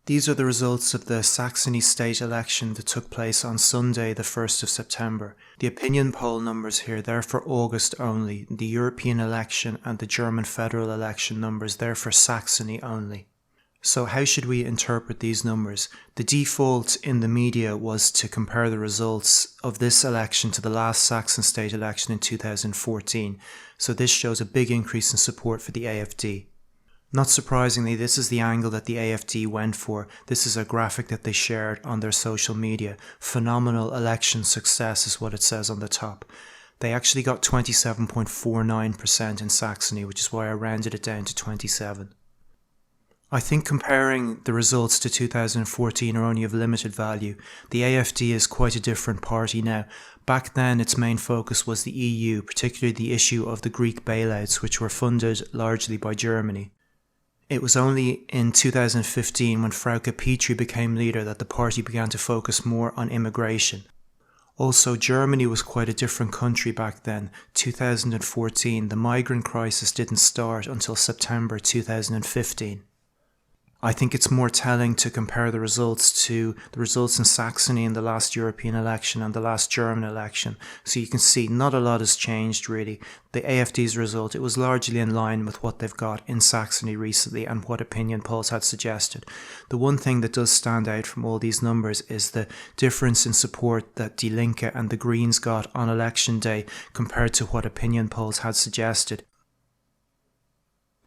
These are the results of the Saxony state election that took place on Sunday, the 1st of September. The opinion poll numbers here, they're for August only. The European election and the German federal election numbers, they're for Saxony only. So how should we interpret these numbers? The default in the media was to compare the results of this election to the last Saxon state election in 2014. So this shows a big increase in support for the AfD. Not surprisingly, this is the angle that the AfD went for. This is a graphic that they shared on their social media. Phenomenal election success is what it says on the top. They actually got 27.49% in Saxony, which is why I rounded it down to 27. I think comparing the results to 2014 are only of limited value. The AfD is quite a different party now. Back then, its main focus was the EU, particularly the issue of the Greek bailouts, which were funded largely by Germany. It was only in 2015 when Frauke Petry became leader that the party began to focus more on immigration. Also, Germany was quite a different country back then. 2014, the migrant crisis didn't start until September 2015. I think it's more telling to compare the results to the results in Saxony in the last European election and the last German election. So you can see not a lot has changed really. The AfD's result, it was largely in line with what they've got in Saxony recently and what opinion polls had suggested. The one thing that does stand out from all these numbers is the difference in support that Die Linke and the Greens got on election day compared to what opinion polls had suggested.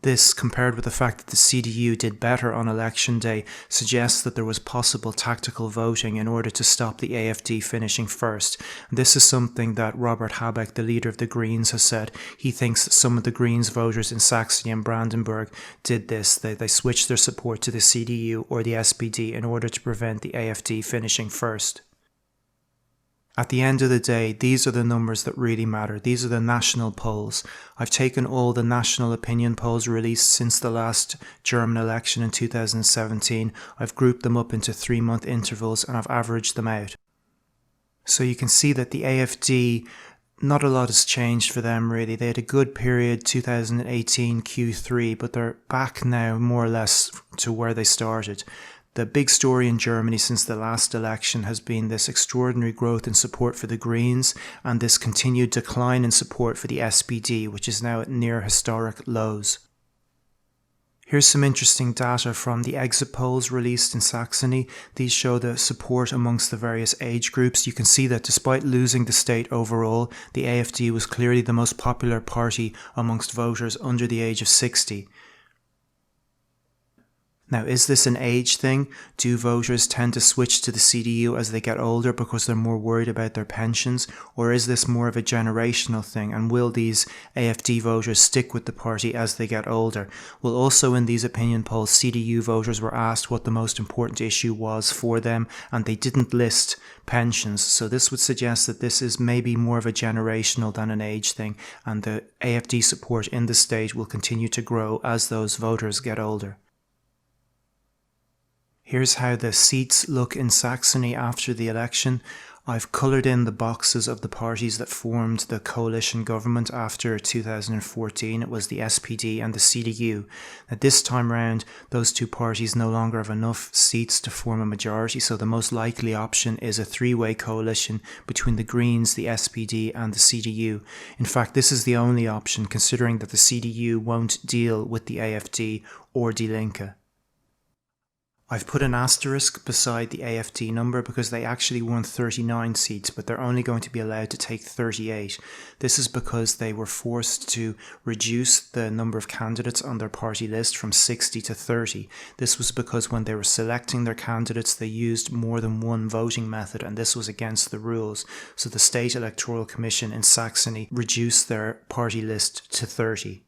This, compared with the fact that the CDU did better on election day, suggests that there was possible tactical voting in order to stop the AfD finishing first. This is something that Robert Habeck, the leader of the Greens, has said. He thinks that some of the Greens voters in Saxony and Brandenburg did this. They switched their support to the CDU or the SPD in order to prevent the AfD finishing first. At the end of the day, these are the numbers that really matter. These are the national polls. I've taken all the national opinion polls released since the last German election in 2017. I've grouped them up into 3-month intervals and I've averaged them out. So you can see that the AfD, not a lot has changed for them really. They had a good period 2018 Q3, but they're back now more or less to where they started. The big story in Germany since the last election has been this extraordinary growth in support for the Greens and this continued decline in support for the SPD, which is now at near historic lows. Here's some interesting data from the exit polls released in Saxony. These show the support amongst the various age groups. You can see that despite losing the state overall, the AfD was clearly the most popular party amongst voters under the age of 60. Now, is this an age thing? Do voters tend to switch to the CDU as they get older because they're more worried about their pensions? Or is this more of a generational thing? And will these AfD voters stick with the party as they get older? Well, also in these opinion polls, CDU voters were asked what the most important issue was for them, and they didn't list pensions. So this would suggest that this is maybe more of a generational than an age thing, and the AfD support in the state will continue to grow as those voters get older. Here's how the seats look in Saxony after the election. I've coloured in the boxes of the parties that formed the coalition government after 2014. It was the SPD and the CDU. At this time round, those two parties no longer have enough seats to form a majority, so the most likely option is a three-way coalition between the Greens, the SPD and the CDU. In fact, this is the only option, considering that the CDU won't deal with the AfD or Die Linke. I've put an asterisk beside the AfD number because they actually won 39 seats, but they're only going to be allowed to take 38. This is because they were forced to reduce the number of candidates on their party list from 60 to 30. This was because when they were selecting their candidates, they used more than one voting method, and this was against the rules. So the State Electoral Commission in Saxony reduced their party list to 30.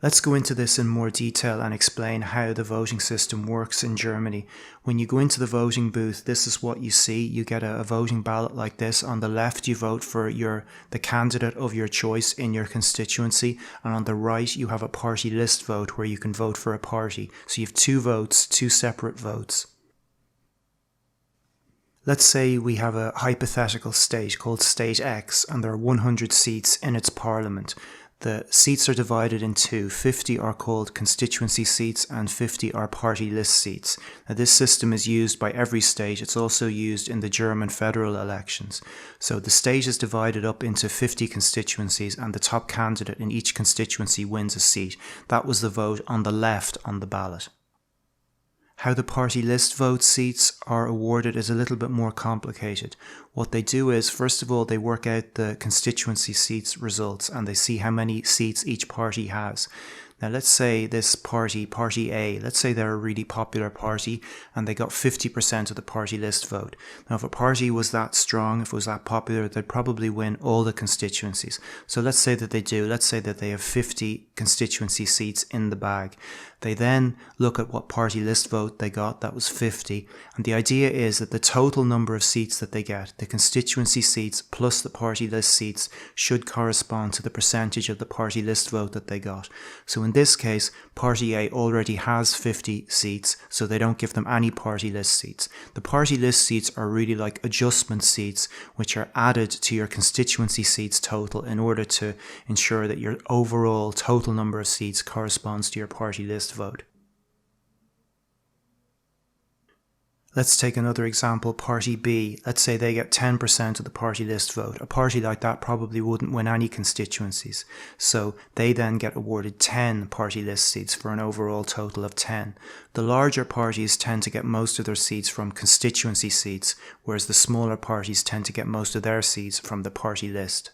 Let's go into this in more detail and explain how the voting system works in Germany. When you go into the voting booth, this is what you see. You get a voting ballot like this. On the left, you vote for the candidate of your choice in your constituency. And on the right, you have a party list vote where you can vote for a party. So you have two votes, two separate votes. Let's say we have a hypothetical state called State X, and there are 100 seats in its parliament. The seats are divided in two. 50 are called constituency seats and 50 are party list seats. Now, this system is used by every state. It's also used in the German federal elections. So the state is divided up into 50 constituencies and the top candidate in each constituency wins a seat. That was the vote on the left on the ballot. How the party list vote seats are awarded is a little bit more complicated. What they do is, first of all, they work out the constituency seats results and they see how many seats each party has. Now let's say this party, Party A, let's say they're a really popular party and they got 50% of the party list vote. Now if a party was that strong, if it was that popular, they'd probably win all the constituencies. So let's say that they do. Let's say that they have 50 constituency seats in the bag. They then look at what party list vote they got, that was 50, and the idea is that the total number of seats that they get, the constituency seats plus the party list seats, should correspond to the percentage of the party list vote that they got. So in this case, Party A already has 50 seats, so they don't give them any party list seats. The party list seats are really like adjustment seats, which are added to your constituency seats total in order to ensure that your overall total number of seats corresponds to your party list vote. Let's take another example, Party B. Let's say they get 10% of the party list vote. A party like that probably wouldn't win any constituencies. So they then get awarded 10 party list seats for an overall total of 10. The larger parties tend to get most of their seats from constituency seats, whereas the smaller parties tend to get most of their seats from the party list.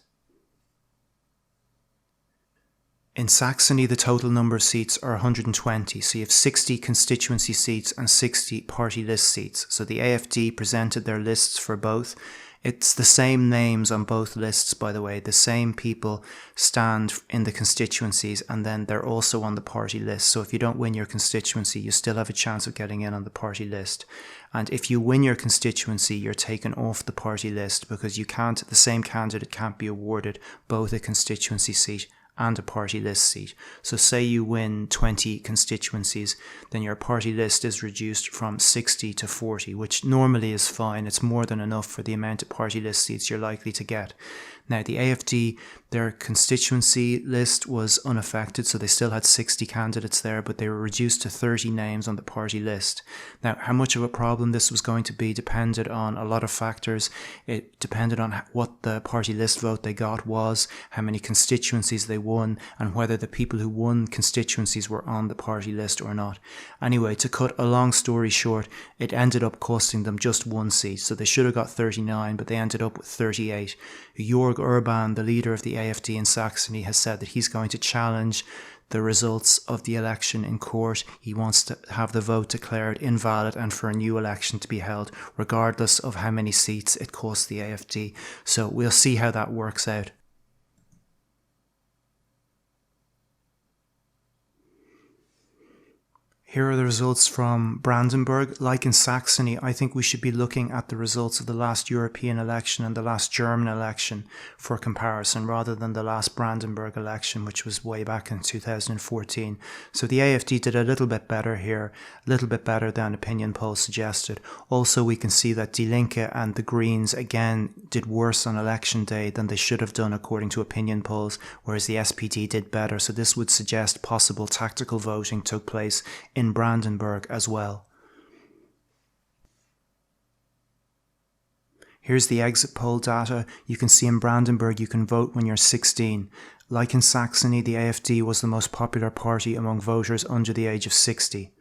In Saxony, the total number of seats are 120, so you have 60 constituency seats and 60 party list seats. So the AfD presented their lists for both. It's the same names on both lists, by the way. The same people stand in the constituencies and then they're also on the party list. So if you don't win your constituency, you still have a chance of getting in on the party list. And if you win your constituency, you're taken off the party list because the same candidate can't be awarded both a constituency seat and a party list seat. So say you win 20 constituencies, then your party list is reduced from 60 to 40, which normally is fine. It's more than enough for the amount of party list seats you're likely to get. Now the AfD, their constituency list was unaffected, so they still had 60 candidates there, but they were reduced to 30 names on the party list. Now, how much of a problem this was going to be depended on a lot of factors. It depended on what the party list vote they got was, how many constituencies they won, and whether the people who won constituencies were on the party list or not. Anyway, to cut a long story short, it ended up costing them just one seat, so they should have got 39, but they ended up with 38. Jörg Urban, the leader of the AfD in Saxony, has said that he's going to challenge the results of the election in court. He wants to have the vote declared invalid and for a new election to be held, regardless of how many seats it costs the AfD. So we'll see how that works out. Here are the results from Brandenburg. Like in Saxony, I think we should be looking at the results of the last European election and the last German election for comparison, rather than the last Brandenburg election, which was way back in 2014. So the AfD did a little bit better here, a little bit better than opinion polls suggested. Also, we can see that Die Linke and the Greens again did worse on election day than they should have done according to opinion polls, whereas the SPD did better. So this would suggest possible tactical voting took place in Brandenburg as well. Here's the exit poll data. You can see in Brandenburg you can vote when you're 16. Like in Saxony, the AfD was the most popular party among voters under the age of 60.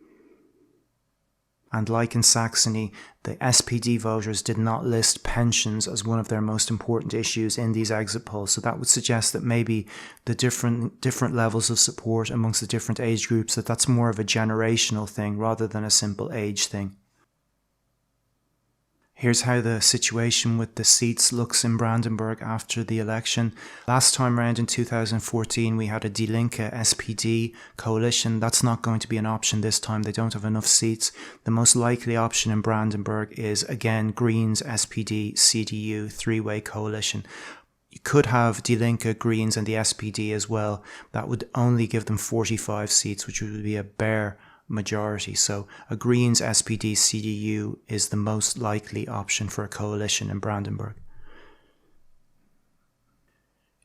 And like in Saxony, the SPD voters did not list pensions as one of their most important issues in these exit polls. So that would suggest that maybe the different levels of support amongst the different age groups, that's more of a generational thing rather than a simple age thing. Here's how the situation with the seats looks in Brandenburg after the election. Last time around in 2014, we had a Die Linke SPD coalition. That's not going to be an option this time. They don't have enough seats. The most likely option in Brandenburg is, again, Greens, SPD, CDU, three-way coalition. You could have Die Linke, Greens and the SPD as well. That would only give them 45 seats, which would be a bare majority. So a Greens, SPD, CDU is the most likely option for a coalition in Brandenburg.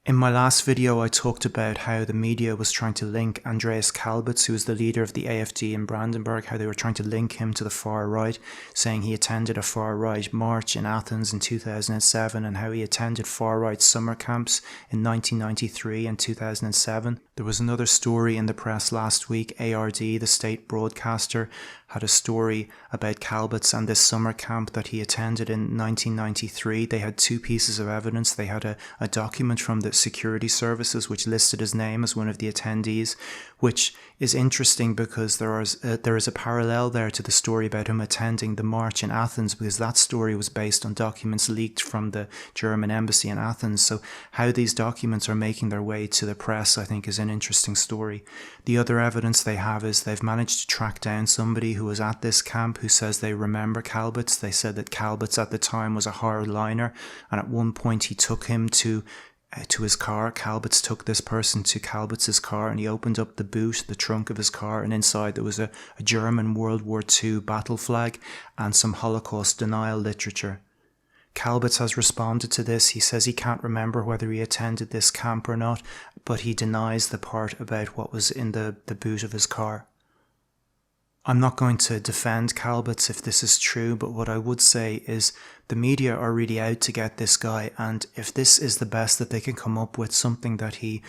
In my last video, I talked about how the media was trying to link Andreas Kalbitz, who was the leader of the AfD in Brandenburg, how they were trying to link him to the far right, saying he attended a far right march in Athens in 2007 and how he attended far right summer camps in 1993 and 2007. There was another story in the press last week. ARD, the state broadcaster, had a story about Kalbitz and this summer camp that he attended in 1993. They had two pieces of evidence. They had a document from the security services which listed his name as one of the attendees, which is interesting because there is a parallel there to the story about him attending the march in Athens, because that story was based on documents leaked from the German embassy in Athens. So how these documents are making their way to the press, I think, is an interesting story. The other evidence they have is they've managed to track down somebody who was at this camp who says they remember Kalbitz. They said that Kalbitz at the time was a hardliner, and at one point he took him to his car. Kalbitz took this person to Kalbitz's car, and he opened up the boot, the trunk of his car, and inside there was a German World War II battle flag and some Holocaust denial literature. Kalbitz has responded to this. He says he can't remember whether he attended this camp or not, but he denies the part about what was in the boot of his car. I'm not going to defend Kalbitz if this is true, but what I would say is the media are really out to get this guy, and if this is the best that they can come up with, something that he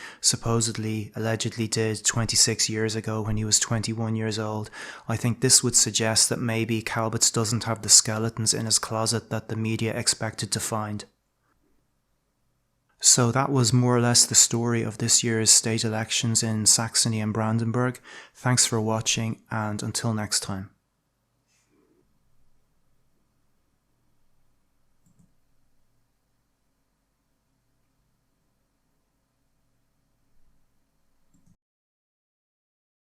allegedly did 26 years ago when he was 21 years old, I think this would suggest that maybe Kalbitz doesn't have the skeletons in his closet that the media expected to find. So that was more or less the story of this year's state elections in Saxony and Brandenburg. Thanks for watching, and until next time.